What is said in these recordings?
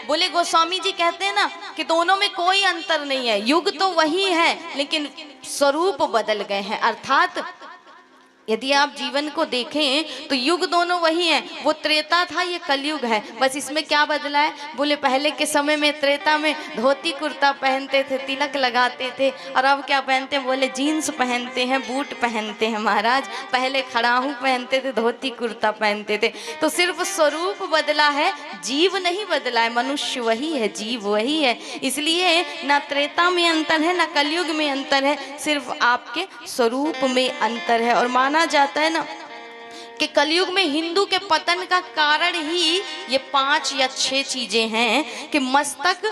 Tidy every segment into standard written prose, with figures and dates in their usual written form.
बोले गोस्वामी जी कहते हैं ना कि दोनों में कोई अंतर नहीं है, युग तो वही है लेकिन स्वरूप बदल गए हैं। अर्थात यदि आप जीवन को देखें तो युग दोनों वही हैं। वो त्रेता था, ये कलयुग है, बस इसमें क्या बदला है। बोले पहले के समय में त्रेता में धोती कुर्ता पहनते थे, तिलक लगाते थे, और अब क्या पहनते हैं, बोले जीन्स पहनते हैं, बूट पहनते हैं महाराज। पहले खड़ाहू पहनते थे, धोती कुर्ता पहनते थे। तो सिर्फ स्वरूप बदला है, जीव नहीं बदला है। मनुष्य वही है, जीव वही है। इसलिए ना त्रेता में अंतर है ना कलयुग में अंतर है, सिर्फ आपके स्वरूप में अंतर है। और माना जाता है ना कि कलयुग में हिंदू के पतन का कारण ही ये 5 या 6 चीजें हैं कि मस्तक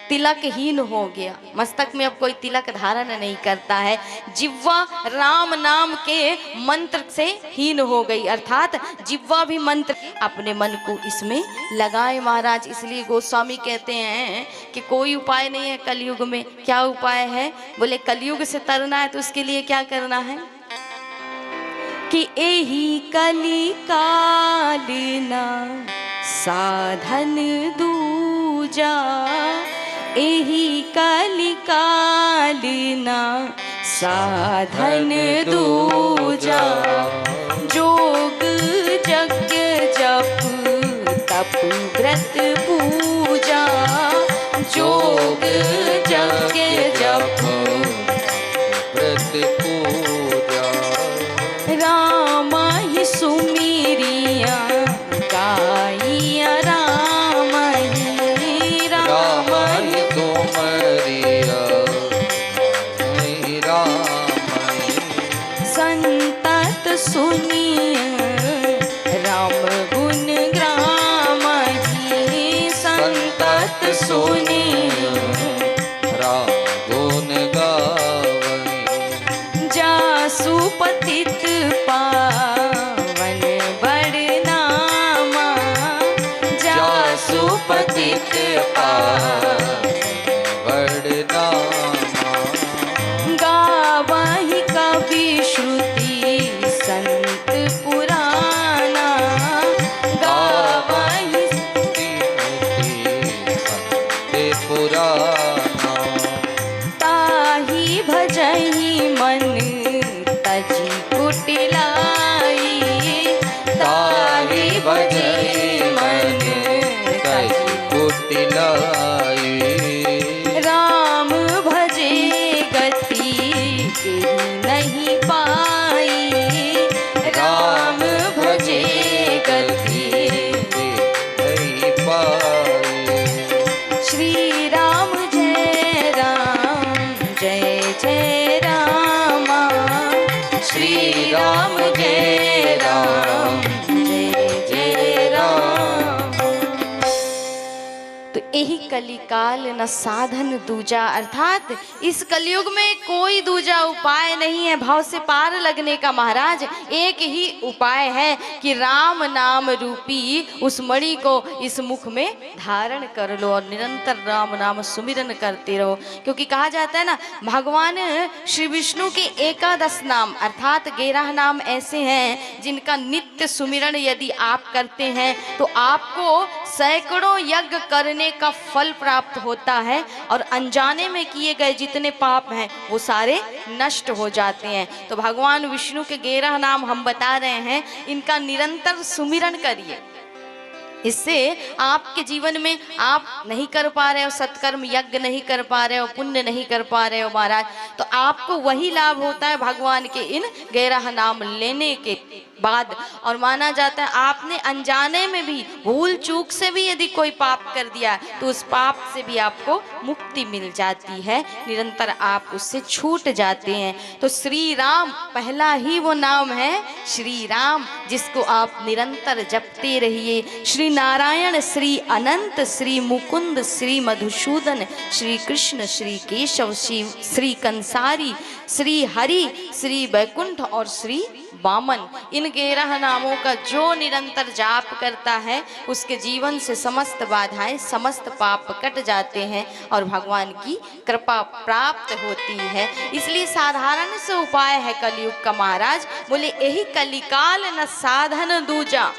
तिलकहीन हो गया, मस्तक में अब कोई तिलक धारण नहीं करता है। जिह्वा राम नाम के मंत्र से हीन हो गई, अर्थात जिह्वा भी मंत्र अपने मन को इसमें लगाए महाराज। इसलिए गोस्वामी कहते हैं कि कोई उपाय नहीं है कलयुग में। क्या उपाय है, बोले कलयुग से तरना है तो उसके लिए क्या करना है कि एही कली कालिना साधन दूजा, एही कली कालिना साधन दूजा। जोग यज्ञ जप तप व्रत पूजा, जोग यज्ञ जप व्रत पूजा। राम ही सुमिरिया गाइया, राम ही राम ही सुमिरिया राम ही। संतत सुनिया राम गुण ग्राम ही, संतत सुनिया राम गुण गावई। जासु पतित पावन बड़नामा, जासु पतित पावन बड़नामा। गावहि कवि श्रुति संत पुराना, गावहि संत पुराना। ताहि भजहि मन तजी कुटिलाई, ताहि भजहि मन तजी कुटिलाई। राम भजे गति केहि नहीं पाई, राम भजे गति नहीं पाई। श्री राम जय राम, जय जय रामा, श्री राम जय राम, जय जय राम। तो यही कलिकाल न साधन दूजा, अर्थात इस कलयुग में कोई दूजा उपाय नहीं है भाव से पार लगने का महाराज। एक ही उपाय है कि राम नाम रूपी उस मणि को इस मुख में धारण कर लो और निरंतर राम नाम सुमिरन करते रहो। क्योंकि कहा जाता है ना, भगवान श्री विष्णु के 11 नाम अर्थात 11 नाम ऐसे हैं जिनका नित्य सुमिरन यदि आप करते हैं तो आपको सैकड़ों यज्ञ करने का फल प्राप्त होता है और अनजाने में किए गए जितने पाप हैं वो सारे नष्ट हो जाते हैं। तो भगवान विष्णु के 11 नाम हम बता रहे हैं, इनका निरंतर सुमिरन करिए। इससे आपके जीवन में आप नहीं कर पा रहे हो सत्कर्म, यज्ञ नहीं कर पा रहे हो, पुण्य नहीं कर पा रहे हो महाराज, तो आपको वही लाभ होता है भगवान के इन 11 नाम लेने के बाद। और माना जाता है आपने अनजाने में भी भूल चूक से भी यदि कोई पाप कर दिया तो उस पाप से भी आपको मुक्ति मिल जाती है, निरंतर आप उससे छूट जाते हैं। तो श्री राम पहला ही वो नाम है श्री राम, जिसको आप निरंतर जपते रहिए। श्री नारायण, श्री अनंत, श्री मुकुंद, श्री मधुसूदन, श्री कृष्ण, श्री केशव, श्री कंसारी, श्री हरि, श्री वैकुंठ और श्री वामन, इन 11 नामों का जो निरंतर जाप करता है उसके जीवन से समस्त बाधाएं, समस्त पाप कट जाते हैं और भगवान की कृपा प्राप्त होती है। इसलिए साधारण से उपाय है कलयुग का महाराज। बोले यही कलिकाल न साधन दूजा।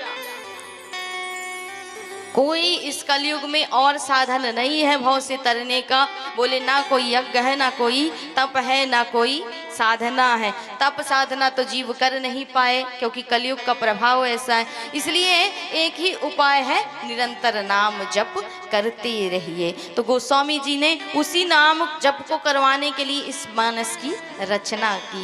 कोई इस कलयुग में और साधन नहीं है भव से तरने का। बोले ना कोई यज्ञ है, ना कोई तप है, ना कोई साधना है। तप साधना तो जीव कर नहीं पाए, क्योंकि कलयुग का प्रभाव ऐसा है। इसलिए एक ही उपाय है, निरंतर नाम जप करते रहिए। तो गोस्वामी जी ने उसी नाम जप को करवाने के लिए इस मानस की रचना की।